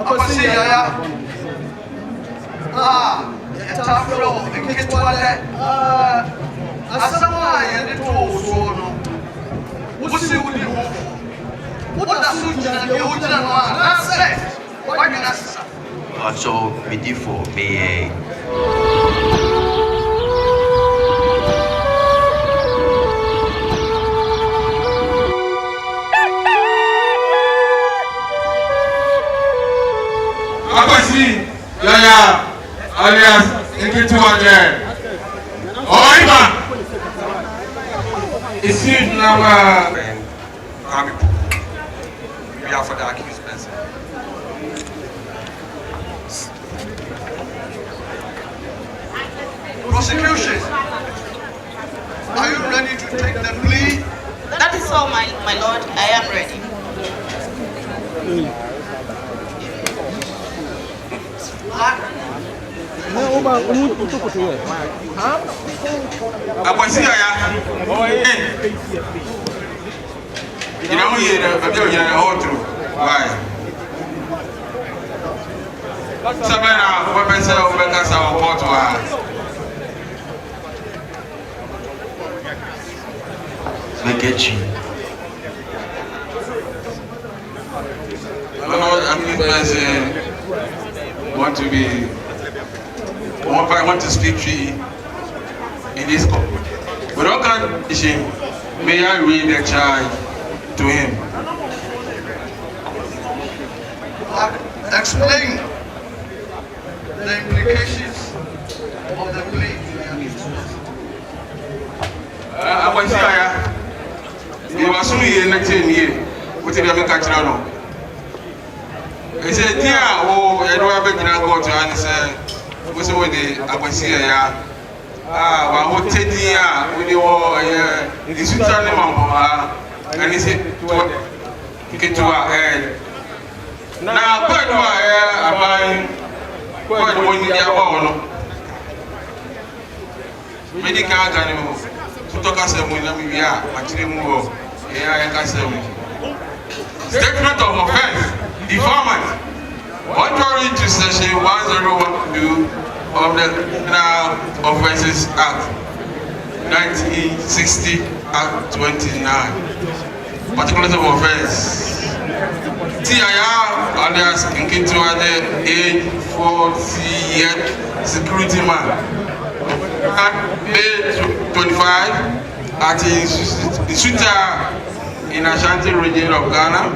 Appiah. It's a flow. It's toilet. Asamoah and the toes. What's the wood? What does suit the original one? That's it. Why can I say? Also, beautiful, me. Akwasi, Yaya, alias Nketu Ode. Oima. It's huge now. We are for the accused person. Prosecution, are you ready to take the plea? That is all, my lord. I am ready. Akwasi Yaya. You know, you're all through. Why? Sabena, what person will make us our port was? Megechi. Lord, I'm person want to speak free in this court. But how can may I read the charge to him? Explain the implications of the plea. Akwasi Yaya, you are soon here next year. What did you catch on? He said, dear, oh, I don't have a go to answer. What's the way Akwasi Yaya? What did you with your Switzerland? And he said, get to our head. Now, quite do I quite one year old. Medical animal. Statement of offense, deformment. Contrary to section 101(2) of the Criminal Offences Act 1960 Act 29. Particulars of offense. T.I.R. alias Nketu Ode, age 40 years, security man. May 25 at Isuta in Ashanti region of Ghana,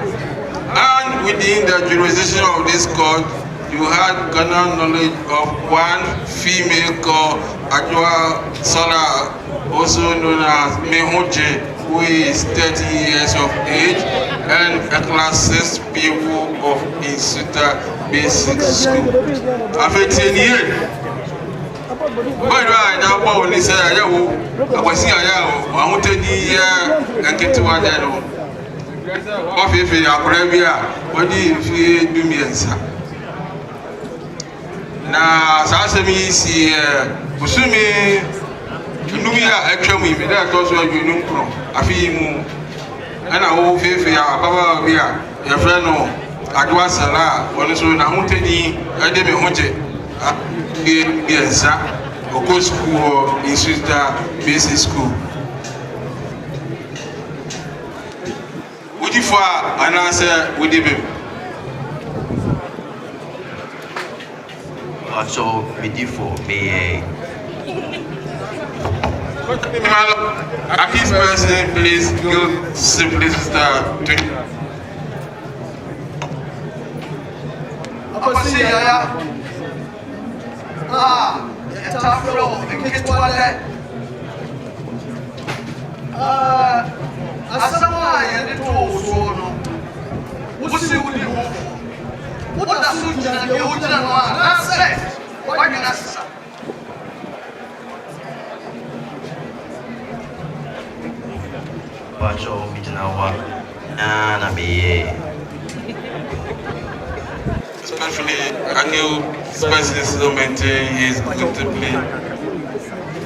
and within the jurisdiction of this court, you had Ghanaian knowledge of one female called Appiah Sola, also known as Mehoje, who is 30 years of age and a class 6 pupil of Isuta Basic School. After 10 years. Why do I now only say I was here? I wanted the Nketu Ode. What if you are Arabia? What if you do me? Now, Sasami see Usumi Nubia actually, that also you know. I feel and I will feel Baba Bia, your friend, Adwa Sala, one so now wanted the Ademi Hoje. Yes, sir. Go school in Isuta Basic School. Would you for an answer with him? Also, beautiful, me. At this person, please go simply start to. Appiah. It's a flow. It's toilet. Asamoah and the toes. What's the wood? What does suit the original one? That's it. Why can I say? Watch all Mijanawa. Nana be. Especially, a new specialist to maintain his good to play.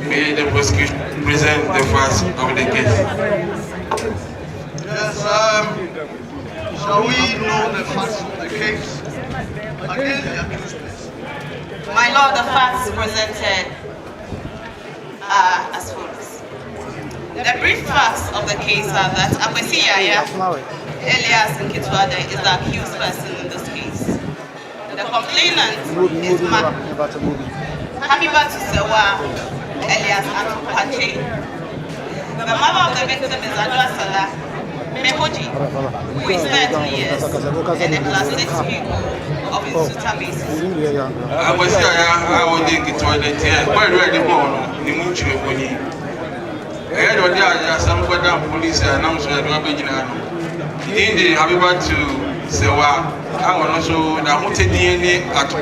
May the prosecution present the facts of the case. Yes, shall we know the facts of the case? against the accused person. My Lord, the facts presented are as follows. The brief facts of the case are that Appiah Elias Nkitwade is the accused person in this case. The complainant is Habiba Tusewa Elias Atupache. The mother of the victim is Adwa Salah Mehoji, who is 30 years and a class 6 PO of his Suta basis. I was here, I was thinking toilet here. Where do I go? The Munchu Boni. I had already some police announced that we are beginning. Indeed, Habiba to Sewa, I want also the Mute DNA at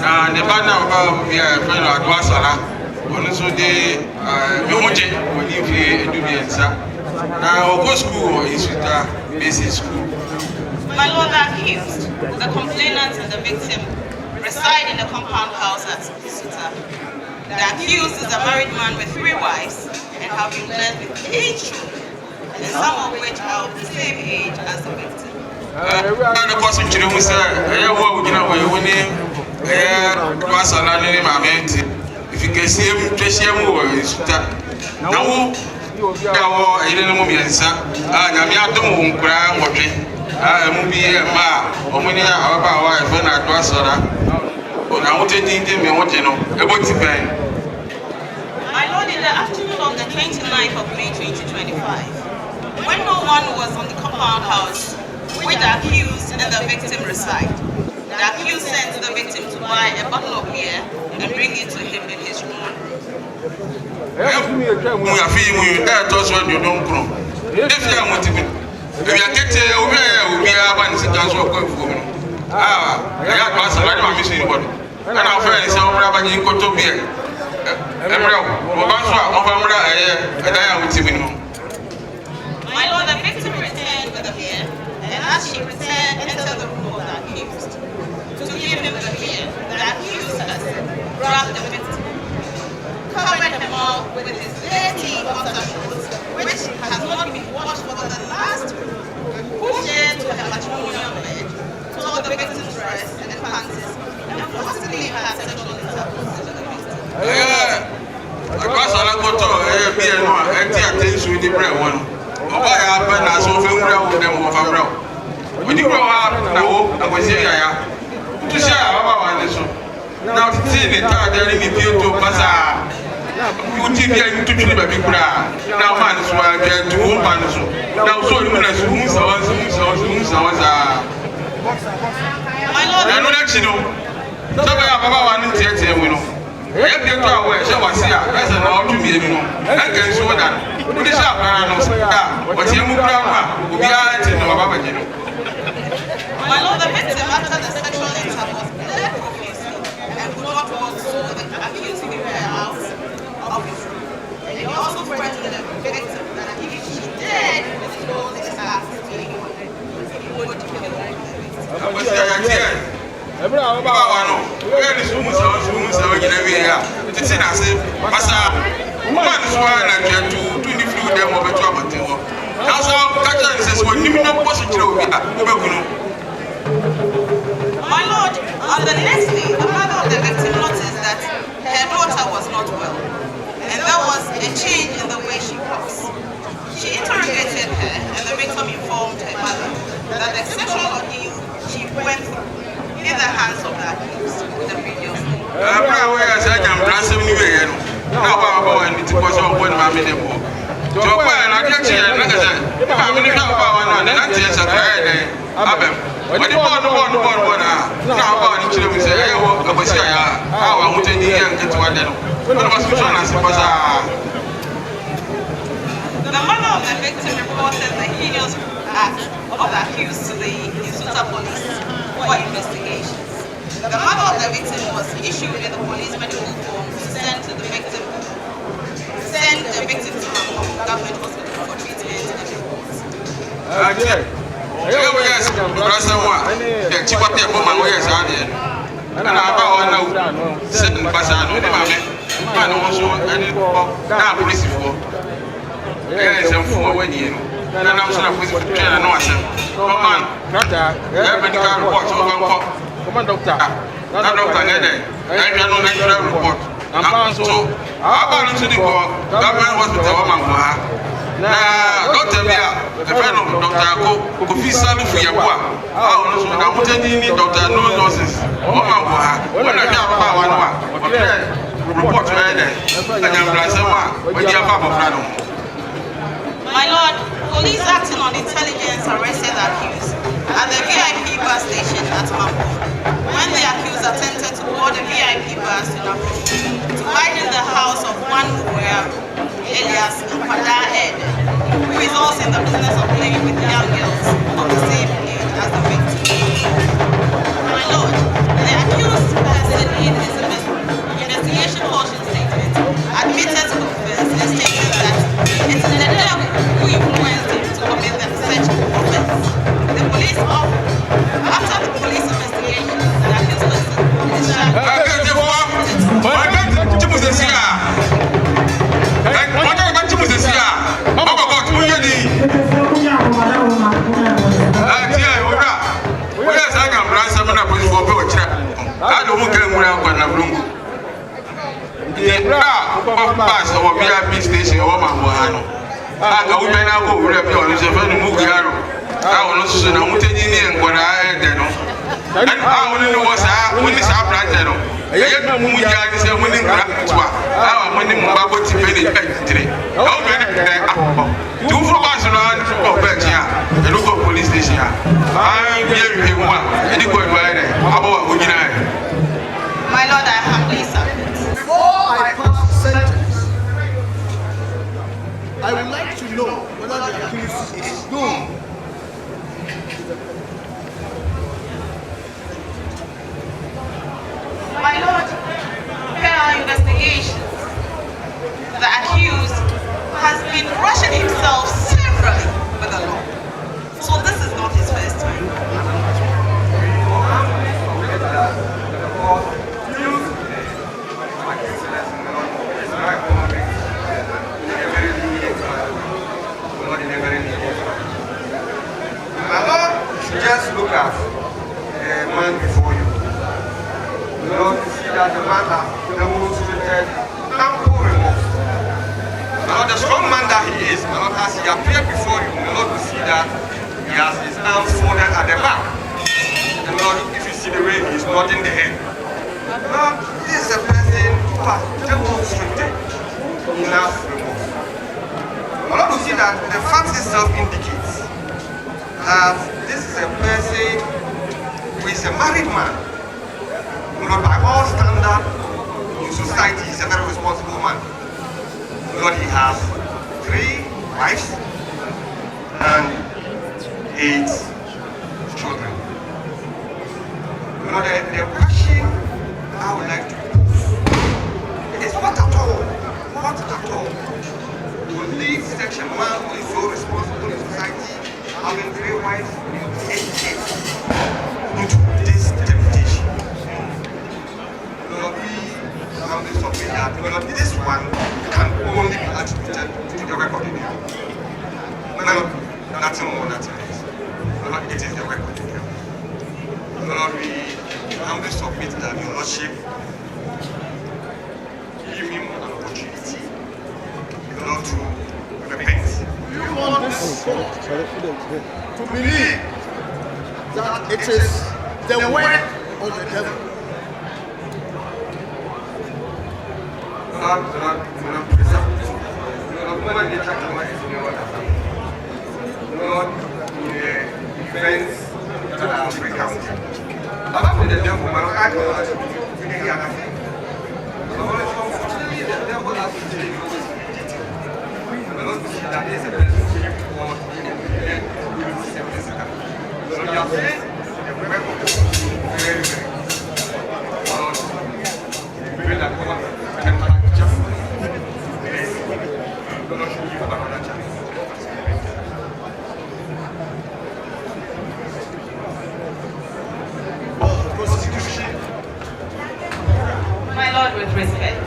and the banner of your friend Adwa Salah, also the Memoje, when you do the answer. Now, go school is with the basic school. My Lord, the accused, the complainant and the victim reside in the compound house at Suta. The accused is a married man with 3 wives and have been blessed with 8 children, and some of which are of the same age as the victim. The person who said, if you can see him, just him is now. I didn't know Nyansa. I'm not doing crown watching. I am be a ma, or many about wife when I was on. But I wanted to tell me what you know about the bank. My Lord, in the afternoon of the 29th of May 2025, when no one was on the compound house where the accused and the victim reside, the accused sent the victim to buy a bottle of beer and bring it to him in his own room. We are feeling that was when you don't grow. If you are motivated, if you are getting away, we are one sentence of going for me. I have passed a lot of missing body. And our friend is our brother in Kotobia. My Lord, the victim returned with the beer, and as she returned, entered the room of the accused. To give him the beer, the accused has grabbed the victim, covered him all with his dirty undershorts, which has not been washed for the last week, pushed her to her matrimonial bed, tore the victim's dress and panties, and forcibly had sexual intercourse with the victim. I was a lot of beer, and attention with the bread one. I happened as often with them of a brow. When you grow up now, I was here to share our one. Now, see the target in the beautiful bazaar. You did get to the baby cry. Now, man, so I get to one. Now, so you want to move someone's. My Lord, I don't actually know. Somebody have about one in theatre, we know. If you go away, so I see as an old to me, I can show that. Put this up, but you move around. We are in the Baba. my Lord, the victim after the sexual intercourse bled profusely and could not walk, so the accused came out of his room. And he also threatened the victim that if she did disclose his acts to anyone, he would kill the victim. My Lord, on the next day, the mother of the victim noticed that her daughter was not well, and there was a change in the way she walks. She interrogated her, and the victim informed her mother that the sexual ordeal she went through in the hands of the accused the previous day. The mother of the victim reported the heinous act of the accused to the Suta police for investigations. The mother of the victim was issued with the police medical form to send the victim to Mamponghene'S government hospital for treatment and reports. Yes, I'm for 1 year. And I'm sure I'm with Jan and Awesome. Come on, medical report. Come on, doctor. Not Doctor Nede. I don't know the report. I'm so about to the government hospital. Now, Dr. Bia, the friend of Dr. Ako, who is serving for your work. I want to need Dr. No nurses. When I have one, report to her, and I'm when you have a friend. My lord, police acting on intelligence arrested the accused at the VIP bus station at Mamponghene'S when the accused attempted to board the VIP bus to hide in the house of one alias Appiah, who is also in the business of playing with young girls of the same age as the victim. My lord, the accused person in his investigation portion statement admitted to confess and stated that it is the devil who influenced him to commit the such offense. The police after the police investigation, the accused person is charged. I don't get around pass our VIP station or Mamponghene'S. I go women out over the movie. I will not say I'm telling what I had. And I only know what's when it's our brand. I have no movie. I is a winning our winning Babu to pay the today. How many two for Barcelona of Belgium, the local police station. I'm here one. Anywhere about what you My lord, I humbly submit. Before I pass the sentence, I would like to know whether the accused is known. My lord, per our investigations, the accused has been rushing himself severally with the law. So this is not his first time. My Lord, just look at the man before you. Lord, you see that the man has demonstrated ample remorse. Now, the strong man that he is, Lord, as he appeared before you, the Lord will see that he has his arms folded at the back. And Lord, if you see the way he is nodding the head, Lord, this is a person who has demonstrated enough remorse. Lord, will see that the fact itself indicates that this is a person who is a married man. Lord, by all standards in society, he's a very responsible man. Lord, he has 3 wives and 8 children. Lord, the question I would like to pose is what at all will lead such a man who is so responsible in society, having 3 wives and 8 kids, into this temptation? Lord, we have this something that this one can only be attributed to the record in heaven. Lord, nothing more, nothing less. Lord, it is the record in heaven. Lord, we humbly submit that your Lordship give him an opportunity, Lord, to repent. You want this court to believe that it is the work of the devil. Lord, preserve it. Lord, human nature cannot explain what has happened. Lord, the events that are recounted. Apart from the devil, my Lord, I cannot attribute any other thing. Lord, unfortunately, the devil has been saying always cheating. Lord, we see that there is a person who came forward and we will see this again. Lord, you have said the record is very, very good. Lord, we pray that God can have just this. Lord, should give another chance. My lord, with respect,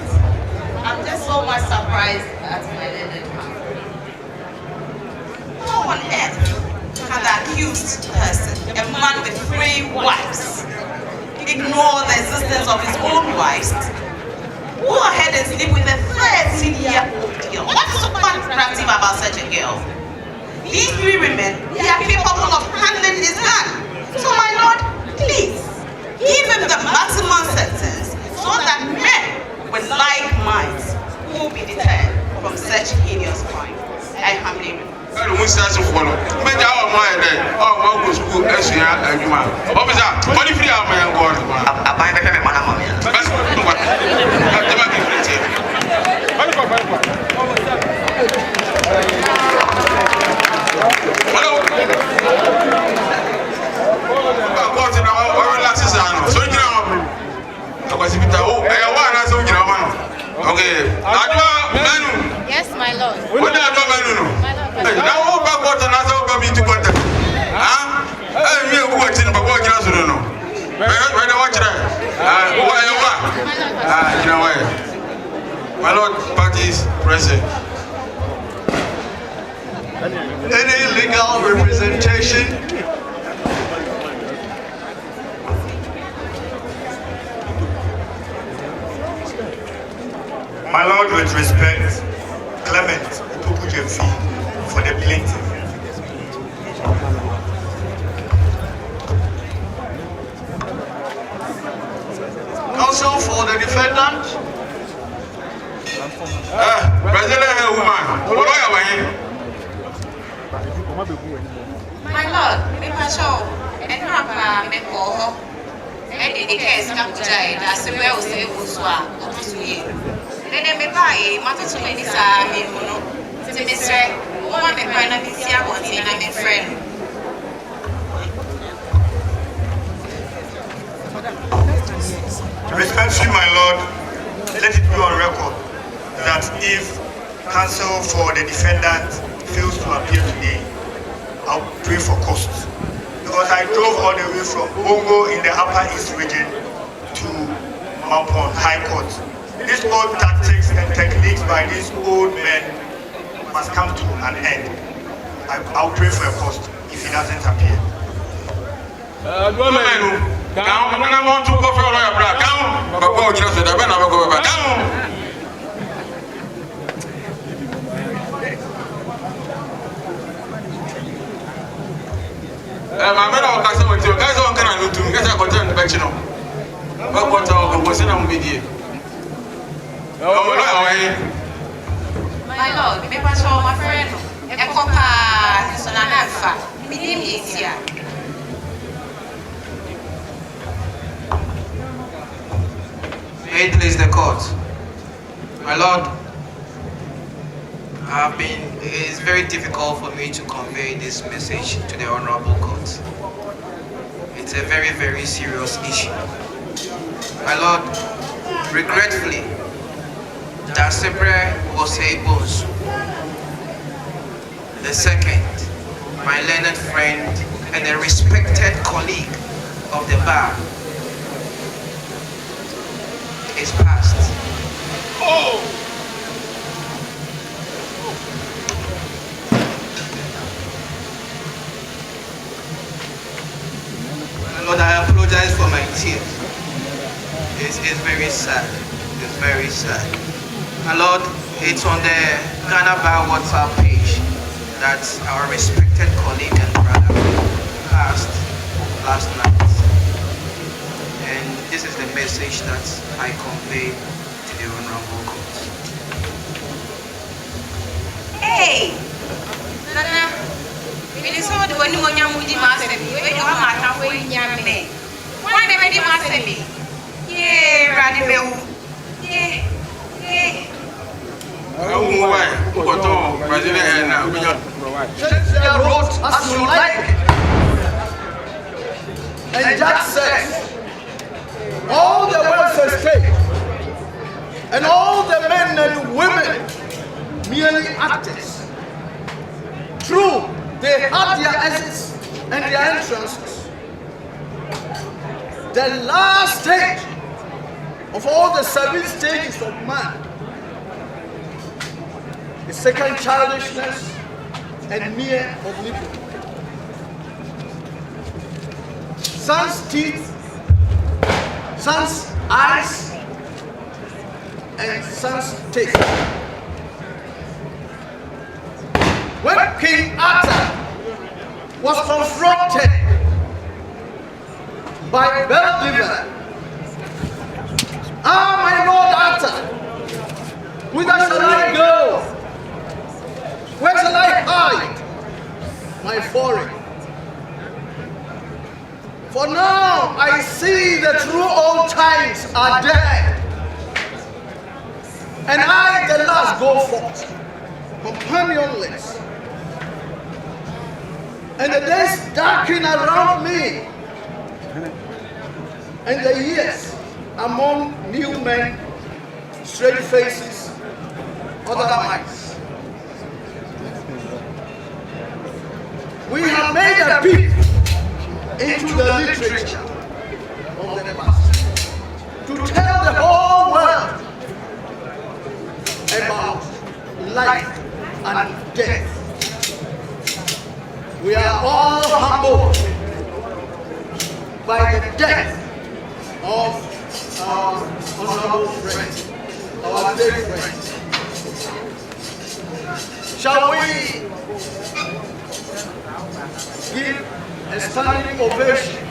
I'm just so much surprised at my learned man. confused person, a man with 3 wives, ignore the existence of his own wives, go ahead and sleep with a 13-year-old girl? What is so attractive about such a girl? These 3 women, they are capable of handling his hand. So my lord, please, give him the maximum sentence so that men with like minds will be deterred from such heinous crime. I humbly request. I don't want to follow. Make our mind there. Oh, my go school, SCA, and you man. Officer, what if you are my God? I buy my mama. Best one. Never give it to you. Hello. I'm going to our last season. So you know, because if it's I want to say you know, okay. Yes, my lord. What do you do, Manu? Now, what about another baby to contact? Huh? I'm here watching, but what you don't know. When I watch that, you know why? My lord, parties present. Any legal representation? My lord, with respect, Clement for the plaintiff. Counsel for the defendant? President, woman, what are you? My lord, me pacho, and Papa, me call and the case come to die, that's the way we say, then me buy, matter to many sa me mono. Mr. Woman, me cry na this year, one thing, I'm a friend. Respectfully, my lord, let it be on record that if counsel for the defendant fails to appear today, I'll pray for cost. Because I drove all the way from Bongo in the Upper East region to Mampong High Court. These old tactics and techniques by these old men must come to an end. I'll pray for a cost if he doesn't appear. I want to go for a lawyer, black. Come, but go just the Ben, I will go back. My men are casting with you. Guys, on can I do to me? Guys, I got to the back, you know. But what I was in a video. My lord, me pass on my friend. A copa, so I have fat. Me name is here. May it please the court. My lord, it is very difficult for me to convey this message to the honorable court. It's a very, very serious issue. My lord, regretfully, Dasebre was a boss. The second, my learned friend and a respected colleague of the bar, is passed. Oh! Lord, I apologize for my tears. It's very sad. It's very sad. My Lord, it's on the Ghana Bar WhatsApp page that our respected colleague and brother passed last night. And this is the message that I convey to the honorable court. Hey! Nana, it is all the one you want to master me. When you are my way, yammy. Why never did master me? Yeah, Radimel. Yeah, yeah. Change their roads as you like. And Jack says, all the welfare state and all the men and women merely actors. True, they have their exits and their entrances. The last stage of all the 7 stages of man is second childishness and mere oblivion. son's teeth, son's eyes, and son's taste. When King Arthur was confronted by Ebenezer, my Lord Arthur, whither shall I go? Where shall I hide my foreign? For now I see the true old times are dead, and I, the last, go forth, companionless, and the days darken around me, and the years among new men, strange faces, other minds. We have made a peep into the literature of the past to tell the whole world about life and death. We are all humbled by the death of our honorable friend, our dear friend. Shall we give a standing ovation?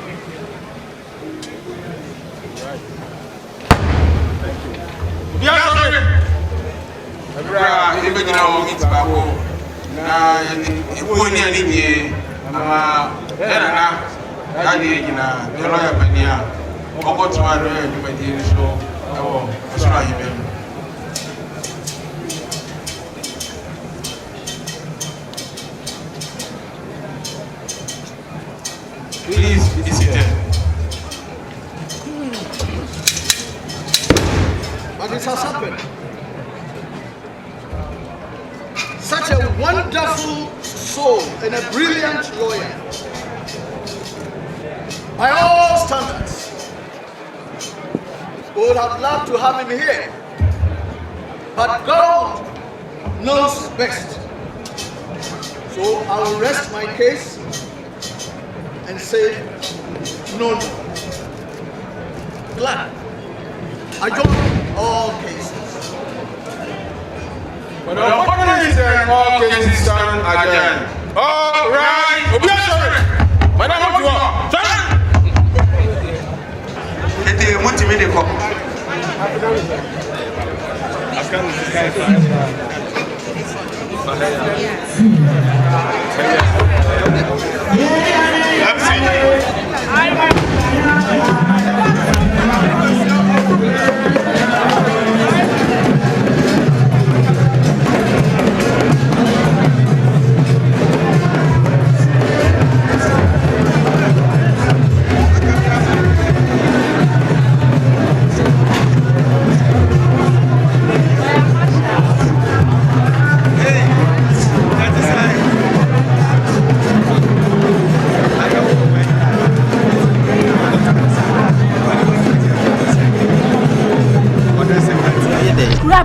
Please be seated. But it has happened. Such a wonderful soul and a brilliant lawyer. By all standards, we would have loved to have him here. But God knows best. So I will rest my case and say no. Glad. I join all cases. But unfortunately, all cases stand again. All right. Objection. Madam, what you want?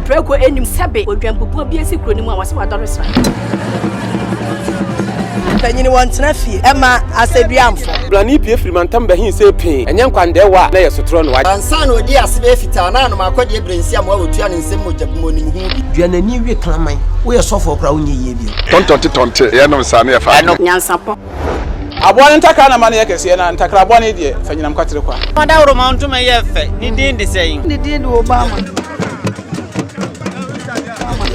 Preko enim sebe odwampopo biesi kronimu a wase wadore sra. Tanyini wantena fie ema aseduamfo. Blani pie frimantam behin se pin. Enye nkwande wa na yesotro no wa. Ansa na odi asebe fita na no akode ebrensi am wa wotua ne nsem mojabumonim hu bi. Duanani wie klaman. Wo ye sofo kra wo nye bi. Tontonte ye no nsane ye fa. Nyansapo. Abone ntakra na mane ye kese na ntakra abone de fanyinam kwatere kwa. Mada woro ma ntuma ye fe. Ni din de sayin. Ni din de Obama.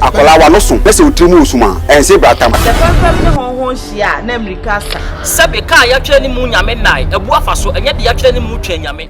Akola wa no so pese otrimu osuma ense bratam The problem ne honhon hia na America sa sebe ka ya twere ni mu nyame nai ebu afa so enye de ya twere ni mu twa nyame